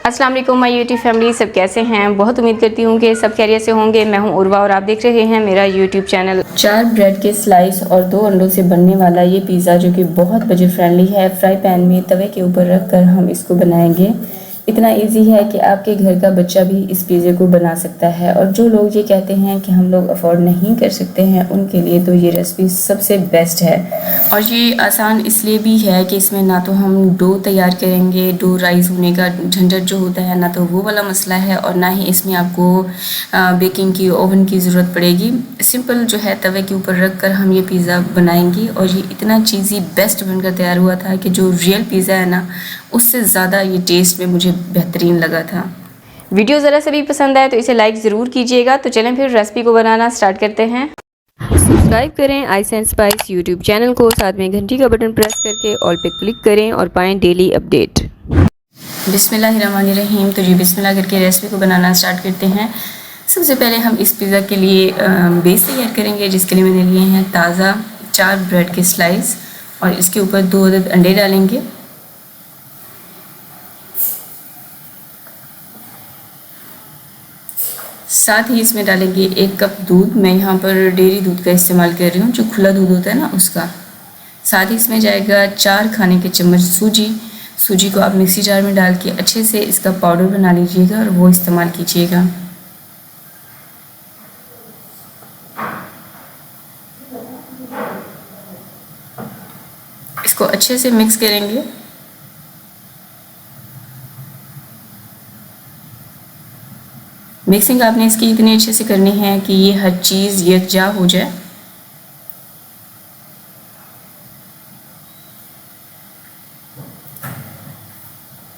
अस्सलाम वालेकुम my YouTube family, सब कैसे हैं। बहुत उम्मीद करती हूँ कि सब खैरियत से होंगे। मैं हूँ उर्वा और आप देख रहे हैं मेरा यूट्यूब चैनल। 4 ब्रेड के स्लाइस और 2 अंडों से बनने वाला ये पिज़्ज़ा जो कि बहुत बजट फ्रेंडली है, फ्राई पैन में तवे के ऊपर रख कर हम इसको बनाएंगे। इतना इजी है कि आपके घर का बच्चा भी इस पिज़्ज़े को बना सकता है। और जो लोग ये कहते हैं कि हम लोग अफोर्ड नहीं कर सकते हैं, उनके लिए तो ये रेसिपी सबसे बेस्ट है। और ये आसान इसलिए भी है कि इसमें ना तो हम डो तैयार करेंगे, डो राइस होने का झंझट जो होता है ना तो वो वाला मसला है, और ना ही इसमें आपको बेकिंग की ओवन की ज़रूरत पड़ेगी। सिंपल जो है तवे के ऊपर रख कर हम ये पिज़्ज़ा बनाएंगे और ये इतना चीज़ी बेस्ट बनकर तैयार हुआ था कि जो रियल पिज़्ज़ा है ना उससे ज़्यादा ये टेस्ट में मुझे बेहतरीन लगा था। वीडियो ज़रा सा भी पसंद आए तो इसे लाइक ज़रूर कीजिएगा। तो चलें फिर रेसिपी को बनाना स्टार्ट करते हैं। सब्सक्राइब करें ice and spice YouTube channel को, साथ में घंटी का बटन प्रेस करके ऑल पे क्लिक करें और पाएं डेली अपडेट। बिस्मिल्लाहिर्रहमानिर्रहीम। तो जी बिस्मिल्लाह करके रेसिपी को बनाना स्टार्ट करते हैं। सबसे पहले हम इस पिज़्ज़ा के लिए बेस तैयार करेंगे, जिसके लिए मैंने लिए हैं ताज़ा 4 ब्रेड के स्लाइस और इसके ऊपर 2 अदद अंडे डालेंगे। साथ ही इसमें डालेंगे 1 कप दूध। मैं यहाँ पर डेयरी दूध का इस्तेमाल कर रही हूँ, जो खुला दूध होता है ना उसका। साथ ही इसमें जाएगा 4 खाने के चम्मच सूजी। सूजी को आप मिक्सी जार में डाल के अच्छे से इसका पाउडर बना लीजिएगा और वो इस्तेमाल कीजिएगा। इसको अच्छे से मिक्स करेंगे। मिक्सिंग आपने इसकी इतनी अच्छे से करनी है कि ये हर चीज़ यकजा हो जाए।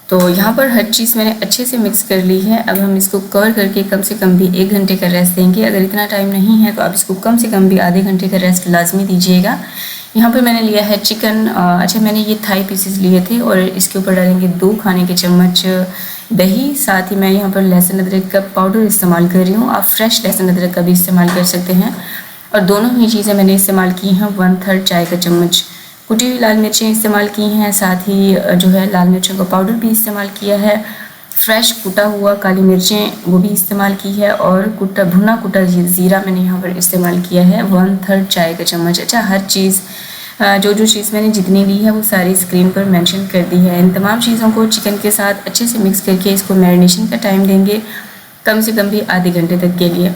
तो यहाँ पर हर चीज़ मैंने अच्छे से मिक्स कर ली है। अब हम इसको कवर करके कम से कम भी 1 घंटे का रेस्ट देंगे। अगर इतना टाइम नहीं है तो आप इसको कम से कम भी आधे घंटे का रेस्ट लाजमी दीजिएगा। यहाँ पर मैंने लिया है चिकन। अच्छा, मैंने ये थाई पीसेस लिए थे और इसके ऊपर डालेंगे 2 खाने के चम्मच दही। साथ ही मैं यहाँ पर लहसुन अदरक का पाउडर इस्तेमाल कर रही हूँ। आप फ्रेश लहसुन अदरक का भी इस्तेमाल कर सकते हैं। और दोनों ही चीज़ें मैंने इस्तेमाल की हैं। 1/3 चाय का चम्मच कुटी हुई लाल मिर्चें इस्तेमाल की हैं। साथ ही जो है लाल मिर्चों का पाउडर भी इस्तेमाल किया है। फ्रेश कुटा हुआ काली मिर्चें वो भी इस्तेमाल की है। और भुना कुटा ज़ीरा मैंने यहाँ पर इस्तेमाल किया है 1/3 चाय का चम्मच। अच्छा, हर चीज़ जो चीज़ मैंने जितनी ली है वो सारी स्क्रीन पर मेंशन कर दी है। इन तमाम चीज़ों को चिकन के साथ अच्छे से मिक्स करके इसको मैरिनेशन का टाइम देंगे, कम से कम भी आधे घंटे तक के लिए।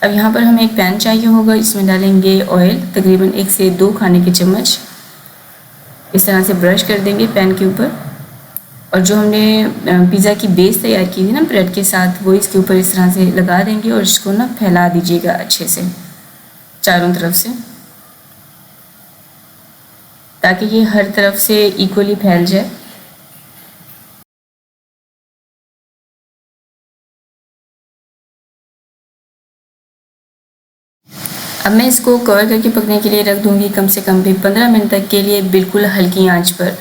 अब यहाँ पर हमें एक पैन चाहिए होगा, इसमें डालेंगे ऑयल तकरीबन 1 से 2 खाने के चम्मच। इस तरह से ब्रश कर देंगे पैन के ऊपर। और जो हमने पिज़्ज़ा की बेस तैयार की थी ना ब्रेड के साथ, वो इसके ऊपर इस तरह से लगा देंगे और इसको ना फैला दीजिएगा अच्छे से चारों तरफ से, ताकि ये हर तरफ से इक्वली फैल जाए। अब मैं इसको कवर करके पकने के लिए रख दूंगी कम से कम भी 15 मिनट तक के लिए, बिल्कुल हल्की आंच पर।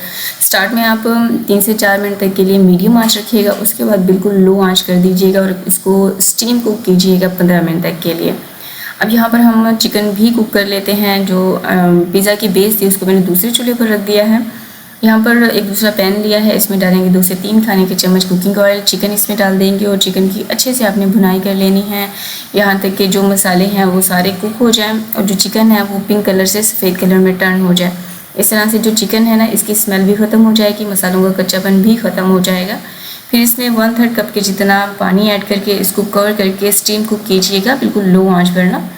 स्टार्ट में आप 3 से 4 मिनट तक के लिए मीडियम आंच रखिएगा, उसके बाद बिल्कुल लो आंच कर दीजिएगा और इसको स्टीम कुक कीजिएगा 15 मिनट तक के लिए। अब यहाँ पर हम चिकन भी कुक कर लेते हैं। जो पिज़्ज़ा की बेस थी उसको मैंने दूसरे चूल्हे पर रख दिया है। यहाँ पर एक दूसरा पैन लिया है, इसमें डालेंगे 2 से 3 खाने के चम्मच कुकिंग ऑयल। चिकन इसमें डाल देंगे और चिकन की अच्छे से आपने भुनाई कर लेनी है, यहाँ तक कि जो मसाले हैं वो सारे कुक हो जाएं और जो चिकन है वो पिंक कलर से सफ़ेद कलर में टर्न हो जाए। इस तरह से जो चिकन है ना इसकी स्मेल भी ख़त्म हो जाएगी, मसालों का कच्चापन भी ख़त्म हो जाएगा। फिर इसमें 1/3 कप के जितना पानी ऐड करके इसको कवर करके स्टीम कुक कीजिएगा, बिल्कुल लो आँच पर ना,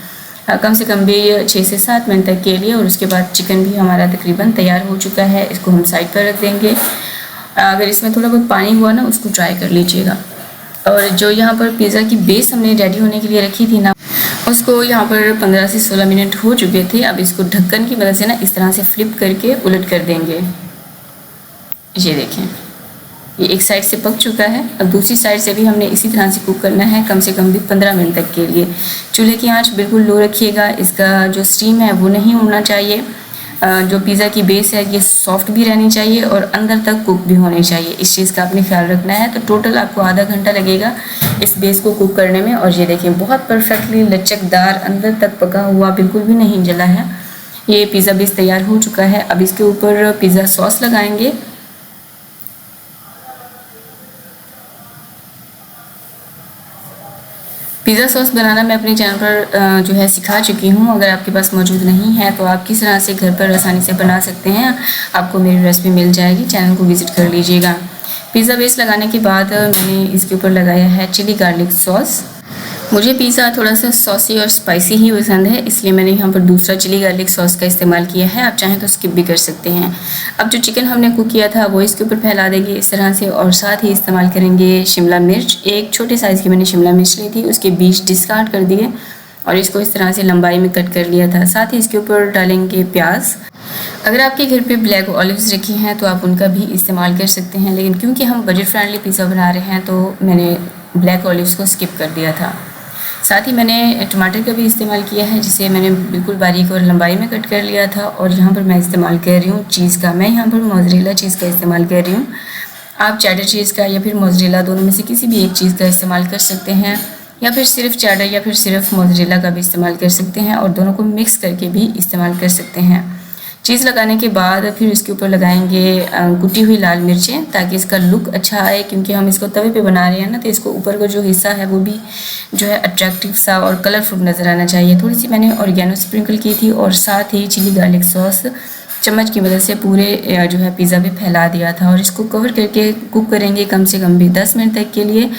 कम से कम भी 6 से 7 मिनट तक के लिए। और उसके बाद चिकन भी हमारा तकरीबन तैयार हो चुका है, इसको हम साइड पर रख देंगे। अगर इसमें थोड़ा बहुत पानी हुआ ना उसको ट्राई कर लीजिएगा। और जो यहाँ पर पिज़्ज़ा की बेस हमने रेडी होने के लिए रखी थी ना, उसको यहाँ पर 15 से 16 मिनट हो चुके थे। अब इसको ढक्कन की मदद से ना इस तरह से फ्लिप करके उलट कर देंगे। ये देखें, ये एक साइड से पक चुका है। अब दूसरी साइड से भी हमने इसी तरह से कुक करना है, कम से कम भी 15 मिनट तक के लिए। चूल्हे की आंच बिल्कुल लो रखिएगा, इसका जो स्टीम है वो नहीं उड़ना चाहिए। जो पिज़्ज़ा की बेस है ये सॉफ्ट भी रहनी चाहिए और अंदर तक कुक भी होनी चाहिए, इस चीज़ का आपने ख्याल रखना है। तो टोटल आपको आधा घंटा लगेगा इस बेस को कुक करने में। और ये देखें, बहुत परफेक्टली लचकदार अंदर तक पका हुआ, बिल्कुल भी नहीं जला है। ये पिज़्ज़ा बेस तैयार हो चुका है। अब इसके ऊपर पिज़्ज़ा सॉस लगाएंगे। पिज़्ज़ा सॉस बनाना मैं अपने चैनल पर जो है सिखा चुकी हूँ। अगर आपके पास मौजूद नहीं है तो आप किस तरह से घर पर आसानी से बना सकते हैं, आपको मेरी रेसिपी मिल जाएगी। चैनल को विज़िट कर लीजिएगा। पिज़्ज़ा बेस लगाने के बाद मैंने इसके ऊपर लगाया है चिली गार्लिक सॉस। मुझे पिज़्ज़ा थोड़ा सा सॉसी और स्पाइसी ही पसंद है, इसलिए मैंने यहाँ पर दूसरा चिली गार्लिक सॉस का इस्तेमाल किया है। आप चाहें तो स्किप भी कर सकते हैं। अब जो चिकन हमने कुक किया था वो इसके ऊपर फैला देंगे इस तरह से, और साथ ही इस्तेमाल करेंगे शिमला मिर्च। एक छोटे साइज़ की मैंने शिमला मिर्च ली थी, उसके बीज डिस्कार्ड कर दिए और इसको इस तरह से लंबाई में कट कर लिया था। साथ ही इसके ऊपर डालेंगे प्याज। अगर आपके घर पे ब्लैक ऑलिव्स रखी हैं तो आप उनका भी इस्तेमाल कर सकते हैं, लेकिन क्योंकि हम बजट फ्रेंडली पिज़्ज़ा बना रहे हैं तो मैंने ब्लैक ऑलिव्स को स्किप कर दिया था। साथ ही मैंने टमाटर का भी इस्तेमाल किया है, जिसे मैंने बिल्कुल बारीक और लंबाई में कट कर लिया था। और यहाँ पर मैं इस्तेमाल कर रही हूँ चीज़ का, मैं यहाँ पर मोज़रेला चीज़ का इस्तेमाल कर रही हूँ। आप चेडर चीज़ का या फिर मोज़रेला, दोनों में से किसी भी एक चीज़ का इस्तेमाल कर सकते हैं, या फिर सिर्फ चेडर या फिर सिर्फ मोज़रेला का भी इस्तेमाल कर सकते हैं, और दोनों को मिक्स करके भी इस्तेमाल कर सकते हैं। चीज़ लगाने के बाद फिर इसके ऊपर लगाएंगे कुटी हुई लाल मिर्चें, ताकि इसका लुक अच्छा आए। क्योंकि हम इसको तवे पे बना रहे हैं ना, तो इसको ऊपर का जो हिस्सा है वो भी जो है अट्रैक्टिव सा और कलरफुल नज़र आना चाहिए। थोड़ी सी मैंने ऑरिगेनो स्प्रिंकल की थी, और साथ ही चिली गार्लिक सॉस चम्मच की मदद से पूरे जो है पिज़्ज़ा पे फैला दिया था। और इसको कवर करके कुक करेंगे कम से कम भी 10 मिनट तक के लिए।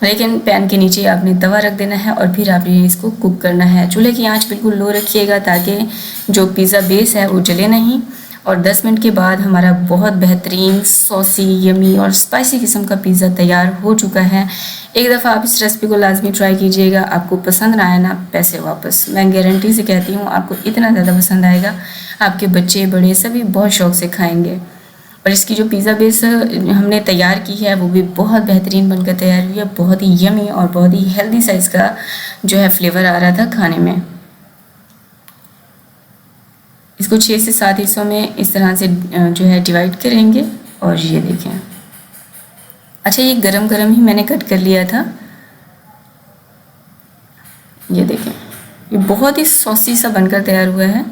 लेकिन पैन के नीचे आपने तवा रख देना है और फिर आपने इसको कुक करना है। चूल्हे की आंच बिल्कुल लो रखिएगा, ताकि जो पिज़्ज़ा बेस है वो जले नहीं। और 10 मिनट के बाद हमारा बहुत बेहतरीन सॉसी, यमी और स्पाइसी किस्म का पिज़्ज़ा तैयार हो चुका है। एक दफ़ा आप इस रेसिपी को लाजमी ट्राई कीजिएगा। आपको पसंद ना आए ना, पैसे वापस। मैं गारंटी से कहती हूँ आपको इतना ज़्यादा पसंद आएगा, आपके बच्चे बड़े सभी बहुत शौक़ से खाएँगे। और इसकी जो पिज़्ज़ा बेस हमने तैयार की है वो भी बहुत बेहतरीन बनकर तैयार हुई है। बहुत ही यमी और बहुत ही हेल्दी साइज़ का जो है फ्लेवर आ रहा था खाने में। इसको 6 से 7 हिस्सों में इस तरह से जो है डिवाइड करेंगे। और ये देखें, अच्छा ये गरम गरम ही मैंने कट कर लिया था। ये देखें, ये बहुत ही सॉसी सा बनकर तैयार हुआ है।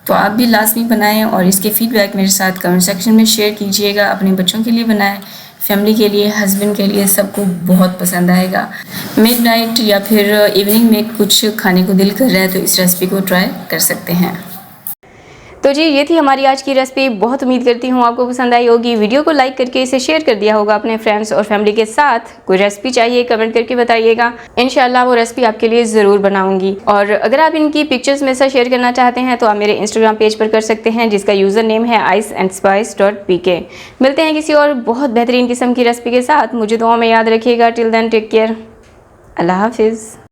तो आप भी लाजमी बनाएं और इसके फीडबैक मेरे साथ कमेंट सेक्शन में शेयर कीजिएगा। अपने बच्चों के लिए बनाएं, फैमिली के लिए, हस्बैंड के लिए, सबको बहुत पसंद आएगा। मिडनाइट या फिर इवनिंग में कुछ खाने को दिल कर रहा है तो इस रेसिपी को ट्राई कर सकते हैं। तो जी ये थी हमारी आज की रेसिपी। बहुत उम्मीद करती हूँ आपको पसंद आई होगी। वीडियो को लाइक करके इसे शेयर कर दिया होगा अपने फ्रेंड्स और फैमिली के साथ। कोई रेसिपी चाहिए कमेंट करके बताइएगा, इंशाल्लाह वो रेसिपी आपके लिए ज़रूर बनाऊंगी। और अगर आप इनकी पिक्चर्स मेरे साथ शेयर करना चाहते हैं तो आप मेरे इंस्टाग्राम पेज पर कर सकते हैं, जिसका यूज़र नेम है iceandspice.pk। मिलते हैं किसी और बहुत बेहतरीन किस्म की रेसिपी के साथ। मुझे दुआ में याद रखिएगा। टिल देन टेक केयर, अल्लाह हाफिज़।